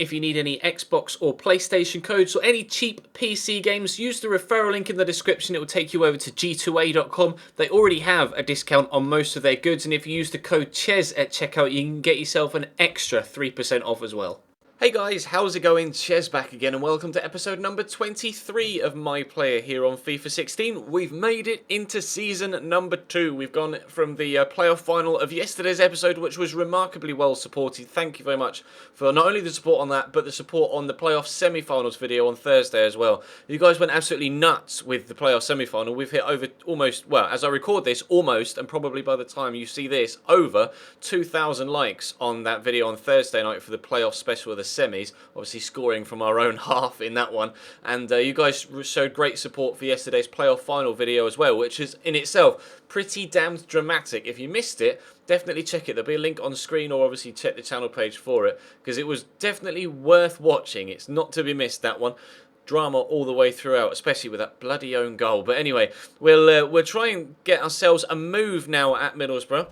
If you need any Xbox or PlayStation codes or any cheap PC games, use the referral link in the description. It will take you over to g2a.com. They already have a discount on most of their goods, and if you use the code CHES at checkout, you can get yourself an extra 3% off as well. Hey guys, how's it going? Ches back again, and welcome to episode number 23 of My Player here on FIFA 16. We've made it into season number 2. We've gone from the playoff final of yesterday's episode, which was remarkably well supported. Thank you very much for not only the support on that, but the support on the playoff semi-finals video on Thursday as well. You guys went absolutely nuts with the playoff semi-final. We've hit over almost, well, as I record this, almost, and probably by the time you see this, over 2,000 likes on that video on Thursday night for the playoff special of the semis, obviously scoring from our own half in that one, and you guys showed great support for yesterday's playoff final video as well, which is in itself pretty damned dramatic. If you missed it, definitely check it. There'll be a link on screen, or obviously check the channel page for it, because it was definitely worth watching. It's not to be missed, that one. Drama all the way throughout, especially with that bloody own goal. But anyway, we'll try and get ourselves a move now at Middlesbrough.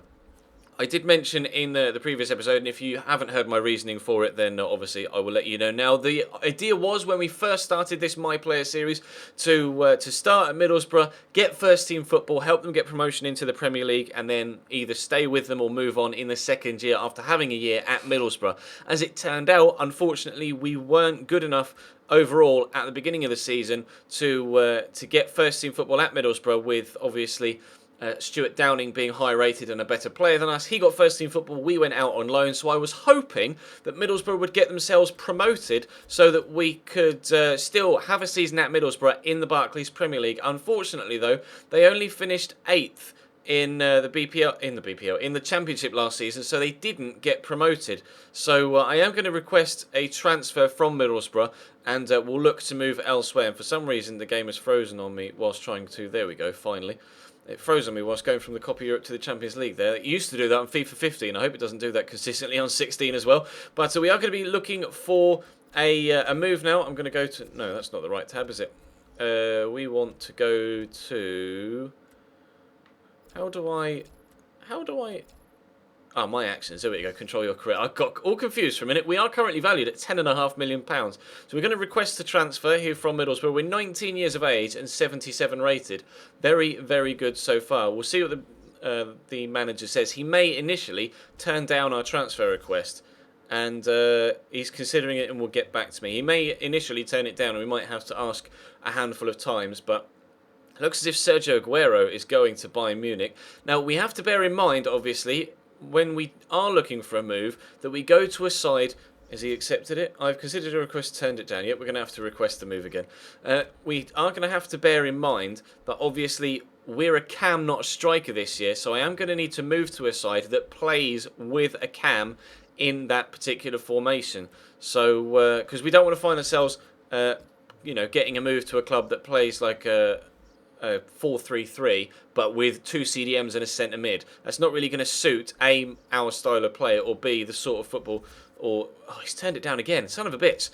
I did mention in the previous episode, and if you haven't heard my reasoning for it, then obviously I will let you know now. The idea was, when we first started this My Player series, to start at Middlesbrough, get first team football, help them get promotion into the Premier League, and then either stay with them or move on in the second year after having a year at Middlesbrough. As it turned out, unfortunately, we weren't good enough overall at the beginning of the season to get first team football at Middlesbrough, with obviously Stuart Downing being higher rated and a better player than us. He got first team football, we went out on loan, so I was hoping that Middlesbrough would get themselves promoted so that we could still have a season at Middlesbrough in the Barclays Premier League. Unfortunately though, they only finished 8th in the Championship last season, so they didn't get promoted. So I am going to request a transfer from Middlesbrough, and we'll look to move elsewhere. And for some reason the game has frozen on me whilst trying to, there we go, finally. It froze on me whilst going from the Copa Europe to the Champions League there. It used to do that on FIFA 15. I hope it doesn't do that consistently on 16 as well. But we are going to be looking for a move now. I'm going to go to... No, that's not the right tab, is it? We want to go to... How do I... Oh, my actions. There we go. Control your career. I got all confused for a minute. We are currently valued at £10.5 million. So we're going to request a transfer here from Middlesbrough. We're 19 years of age and 77 rated. Very, very good so far. We'll see what the manager says. He may initially turn down our transfer request, and he's considering it and will get back to me. He may initially turn it down, and we might have to ask a handful of times, but it looks as if Sergio Aguero is going to Bayern Munich. Now, we have to bear in mind, obviously, when we are looking for a move, that we go to a side... Has he accepted it? I've considered a request, turned it down. Yep, we're going to have to request the move again. We are going to have to bear in mind that obviously we're a cam, not a striker this year, so I am going to need to move to a side that plays with a cam in that particular formation. So, because we don't want to find ourselves, getting a move to a club that plays like a 4-3-3, but with 2 CDMs and a centre mid. That's not really going to suit A, our style of play, or B, the sort of football, or... Oh, he's turned it down again, son of a bitch.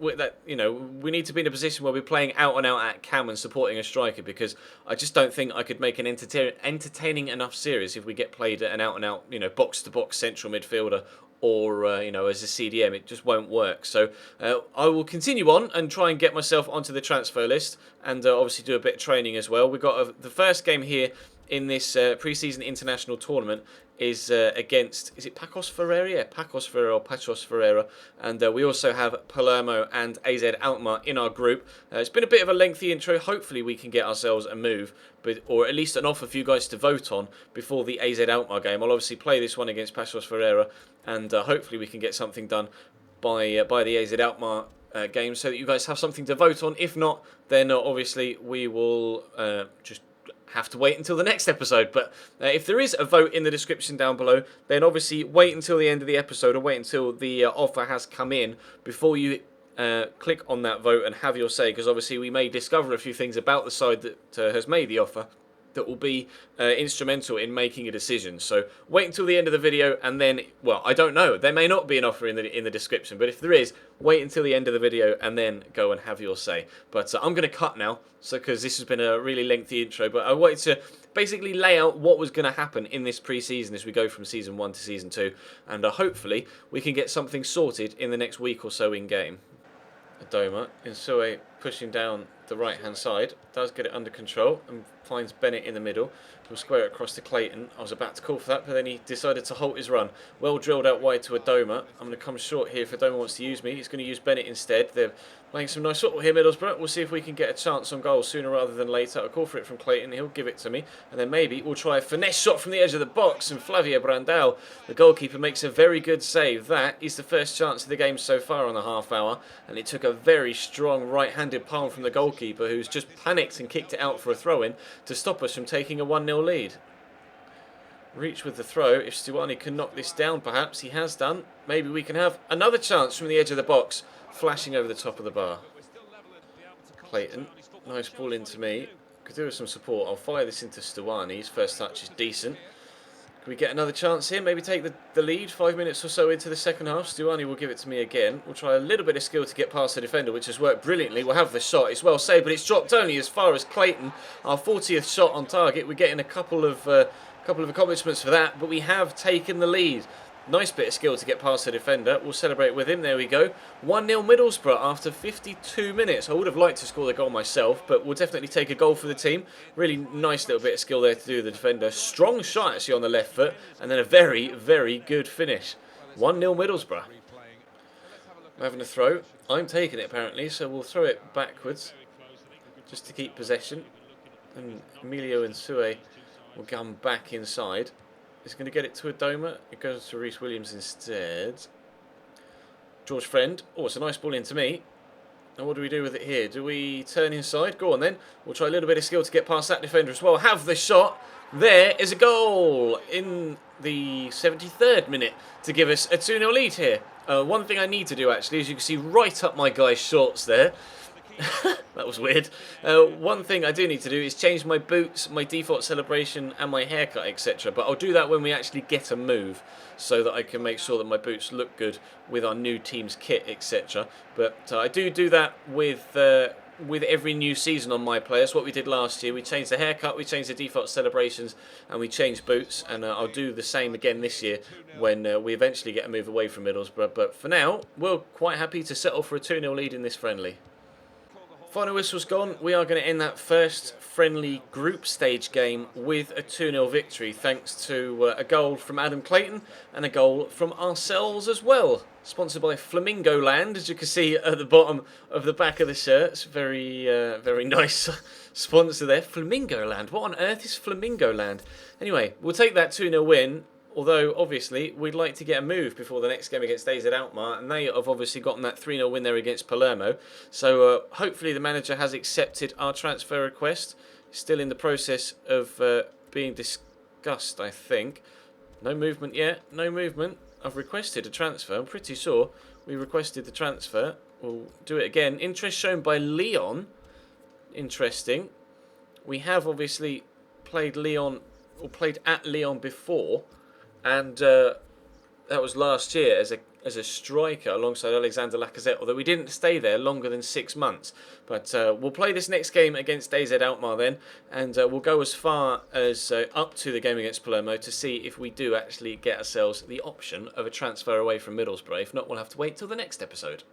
We need to be in a position where we're playing out and out at cam and supporting a striker, because I just don't think I could make an entertaining enough series if we get played at an out and out, box-to-box central midfielder, or as a CDM. It just won't work. So I will continue on and try and get myself onto the transfer list, and obviously do a bit of training as well. We've got the first game here in this pre-season international tournament is against, is it Pacos Ferreira? Yeah, Pacos Ferreira or Pacos Ferreira. And we also have Palermo and AZ Alkmaar in our group. It's been a bit of a lengthy intro. Hopefully we can get ourselves a move, or at least an offer for you guys to vote on before the AZ Alkmaar game. I'll obviously play this one against Pacos Ferreira, and hopefully we can get something done by the AZ Alkmaar game, so that you guys have something to vote on. If not, then obviously we will just have to wait until the next episode. But if there is a vote in the description down below, then obviously wait until the end of the episode, or wait until the offer has come in before you click on that vote and have your say, because obviously we may discover a few things about the side that has made the offer that will be instrumental in making a decision. So wait until the end of the video, and then, well, I don't know. There may not be an offer in the description, but if there is, wait until the end of the video and then go and have your say. But I'm going to cut now, so because this has been a really lengthy intro, but I wanted to basically lay out what was going to happen in this pre-season as we go from Season 1 to Season 2, and hopefully we can get something sorted in the next week or so in-game. Adoma, Insue pushing down the right-hand side, does get it under control and finds Bennett in the middle. He'll square it across to Clayton. I was about to call for that, but then he decided to halt his run. Well drilled out wide to Adoma. I'm going to come short here if Adoma wants to use me. He's going to use Bennett instead. They're playing some nice football here, Middlesbrough. We'll see if we can get a chance on goal sooner rather than later. I'll call for it from Clayton. He'll give it to me. And then maybe we'll try a finesse shot from the edge of the box. And Flavio Brandao, the goalkeeper, makes a very good save. That is the first chance of the game so far on the half hour. And it took a very strong right-handed palm from the goalkeeper, who's just panicked and kicked it out for a throw-in to stop us from taking a 1-0 lead. Reach with the throw. If Stuani can knock this down, perhaps he has done. Maybe we can have another chance from the edge of the box, flashing over the top of the bar. Clayton, nice ball into me. Could do with some support. I'll fire this into Stuani. His first touch is decent. Can we get another chance here? Maybe take the lead 5 minutes or so into the second half. Stuani will give it to me again. We'll try a little bit of skill to get past the defender, which has worked brilliantly. We'll have the shot. It's well saved, but it's dropped only as far as Clayton. Our 40th shot on target. We're getting a couple of accomplishments for that, but we have taken the lead. Nice bit of skill to get past the defender. We'll celebrate with him. There we go. 1-0 Middlesbrough after 52 minutes. I would have liked to score the goal myself, but we'll definitely take a goal for the team. Really nice little bit of skill there to do the defender. Strong shot actually on the left foot, and then a very, very good finish. 1-0 Middlesbrough. I'm having a throw. I'm taking it apparently, so we'll throw it backwards just to keep possession. And Emilio Insue will come back inside. He's going to get it to Adoma. It goes to Reece Williams instead. George Friend. Oh, it's a nice ball into me. And what do we do with it here? Do we turn inside? Go on then. We'll try a little bit of skill to get past that defender as well. Have the shot. There is a goal in the 73rd minute to give us a 2-0 lead here. One thing I need to do actually, as you can see right up my guy's shorts there. That was weird. One thing I do need to do is change my boots, my default celebration and my haircut, etc. But I'll do that when we actually get a move, so that I can make sure that my boots look good with our new team's kit, etc. But I do that with every new season on my players. What we did last year, we changed the haircut, we changed the default celebrations, and we changed boots. And I'll do the same again this year when we eventually get a move away from Middlesbrough. But for now, we're quite happy to settle for a 2-0 lead in this friendly. Final whistle's gone. We are going to end that first friendly group stage game with a 2-0 victory, thanks to a goal from Adam Clayton and a goal from ourselves as well. Sponsored by Flamingo Land, as you can see at the bottom of the back of the shirt. It's very nice sponsor there. Flamingo Land. What on earth is Flamingo Land? Anyway, we'll take that 2-0 win. Although, obviously, we'd like to get a move before the next game against AZ Alkmaar, and they have obviously gotten that 3-0 win there against Palermo. So, hopefully the manager has accepted our transfer request. Still in the process of being discussed, I think. No movement yet, no movement. I've requested a transfer. I'm pretty sure we requested the transfer. We'll do it again. Interest shown by Leon. Interesting. We have obviously played at Leon before. And that was last year as a striker alongside Alexander Lacazette, although we didn't stay there longer than 6 months. But we'll play this next game against AZ Alkmaar then, and we'll go as far as up to the game against Palermo to see if we do actually get ourselves the option of a transfer away from Middlesbrough. If not, we'll have to wait till the next episode.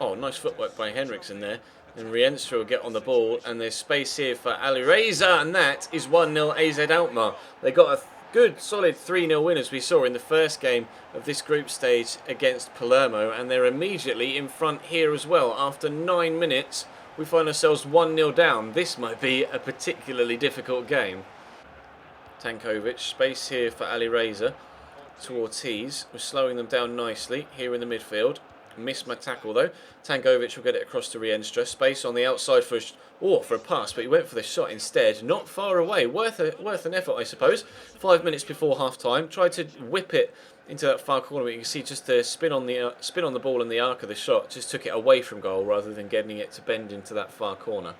Oh, nice footwork by Henriksen there. And Rienstra will get on the ball, and there's space here for Ali Reza, and that is 1-0 AZ Alkmaar. They got a good, solid 3-0 win, as we saw in the first game of this group stage against Palermo, and they're immediately in front here as well. After 9 minutes, we find ourselves 1-0 down. This might be a particularly difficult game. Tankovic, space here for Ali Reza to Ortiz. We're slowing them down nicely here in the midfield. Missed my tackle though. Tankovic will get it across to Rienstra. Space on the outside for a pass, but he went for the shot instead. Not far away. Worth an effort, I suppose. 5 minutes before half time. Tried to whip it into that far corner, but you can see just the spin on the ball and the arc of the shot just took it away from goal rather than getting it to bend into that far corner.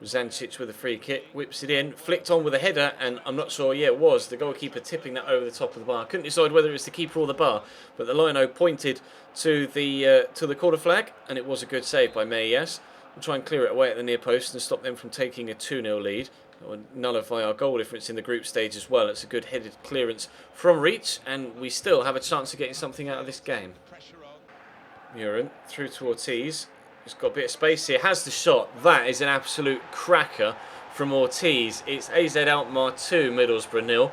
Zancic with a free kick, whips it in, flicked on with a header, and I'm not sure, yeah, it was the goalkeeper tipping that over the top of the bar. I couldn't decide whether it was the keeper or the bar, but the lino pointed to the corner flag, and it was a good save by Mayes. We'll try and clear it away at the near post and stop them from taking a 2-0 lead. That would nullify our goal difference in the group stage as well. It's a good headed clearance from reach, and we still have a chance of getting something out of this game. Murin through to Ortiz. He's got a bit of space here, has the shot. That is an absolute cracker from Ortiz. It's AZ Alkmaar 2, Middlesbrough 0.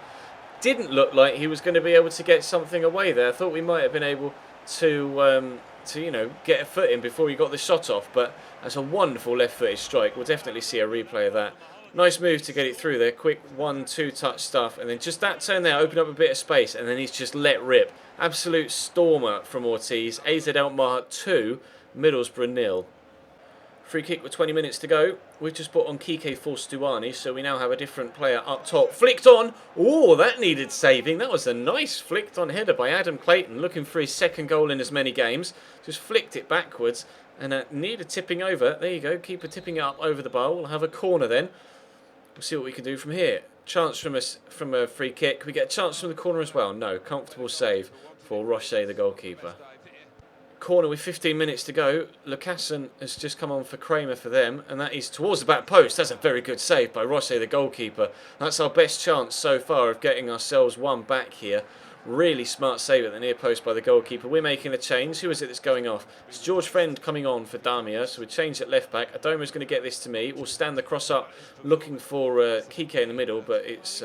Didn't look like he was going to be able to get something away there. I thought we might have been able to you know, get a foot in before he got the shot off, but that's a wonderful left-footed strike. We'll definitely see a replay of that. Nice move to get it through there. Quick 1-2 touch stuff, and then just that turn there opened up a bit of space, and then he's just let rip. Absolute stormer from Ortiz. AZ Alkmaar 2, Middlesbrough 0. Free kick with 20 minutes to go. We've just put on Kike for Stuani, so we now have a different player up top. Flicked on. Oh, that needed saving. That was a nice flicked on header by Adam Clayton, looking for his second goal in as many games. Just flicked it backwards and needed tipping over. There you go, keeper tipping it up over the bar. We'll have a corner then. We'll see what we can do from here. Chance from a free kick. We get a chance from the corner as well. No, comfortable save for Rocher, the goalkeeper. Corner with 15 minutes to go. Lucassen has just come on for Kramer for them, and that is towards the back post. That's a very good save by Rocher, the goalkeeper. That's our best chance so far of getting ourselves one back here. Really smart save at the near post by the goalkeeper. We're making a change. Who is it that's going off? It's George Friend coming on for Damia, so we change at left back. Adoma's going to get this to me. We'll stand the cross up looking for Kike in the middle, but it's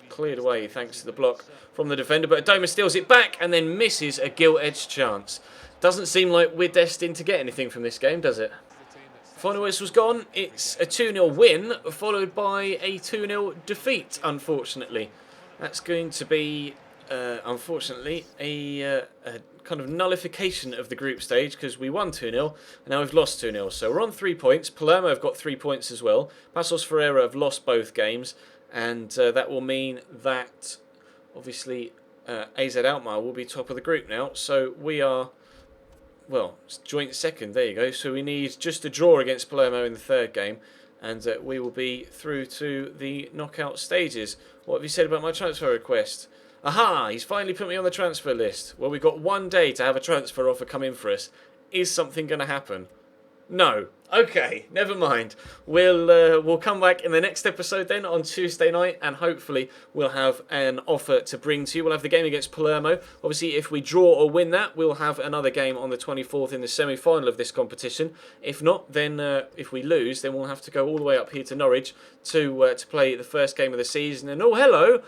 cleared away thanks to the block from the defender. But Adoma steals it back and then misses a gilt-edged chance. Doesn't seem like we're destined to get anything from this game, does it? Final whistle's gone. It's a 2-0 win, followed by a 2-0 defeat, unfortunately. That's going to be, unfortunately, a kind of nullification of the group stage, because we won 2-0, and now we've lost 2-0. So we're on 3 points. Palermo have got 3 points as well. Pacos Ferreira have lost both games, and that will mean that, obviously, AZ Alkmaar will be top of the group now. So we are... well, it's joint second, there you go. So we need just a draw against Palermo in the third game, and we will be through to the knockout stages. What have you said about my transfer request? Aha, he's finally put me on the transfer list. Well, we've got 1 day to have a transfer offer come in for us. Is something going to happen? No. Okay, never mind. We'll come back in the next episode then on Tuesday night, and hopefully we'll have an offer to bring to you. We'll have the game against Palermo. Obviously, if we draw or win that, we'll have another game on the 24th in the semi-final of this competition. If not, then if we lose, then we'll have to go all the way up here to Norwich to play the first game of the season. And oh, hello!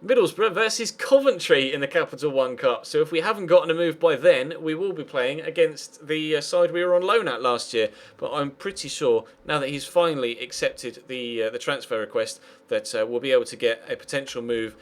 Middlesbrough versus Coventry in the Capital One Cup. So if we haven't gotten a move by then, we will be playing against the side we were on loan at last year. But I'm pretty sure, now that he's finally accepted the transfer request, that we'll be able to get a potential move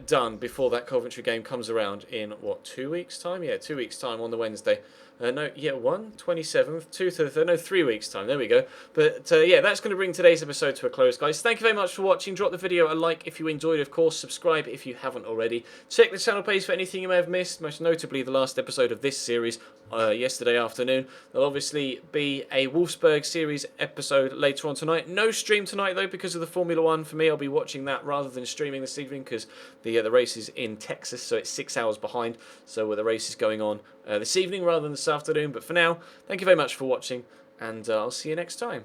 done before that Coventry game comes around in, what, 2 weeks' time? Yeah, 2 weeks' time on the Wednesday. No, yeah, 27th, 2 to the 3rd, no, 3 weeks' time, there we go. But yeah, that's going to bring today's episode to a close, guys. Thank you very much for watching. Drop the video a like if you enjoyed, of course. Subscribe if you haven't already. Check the channel page for anything you may have missed, most notably the last episode of this series yesterday afternoon. There'll obviously be a Wolfsburg series episode later on tonight. No stream tonight, though, because of the Formula 1 for me. I'll be watching that rather than streaming this evening, because the race is in Texas, so it's 6 hours behind. So the race is going on this evening rather than this afternoon. But for now, thank you very much for watching, and I'll see you next time.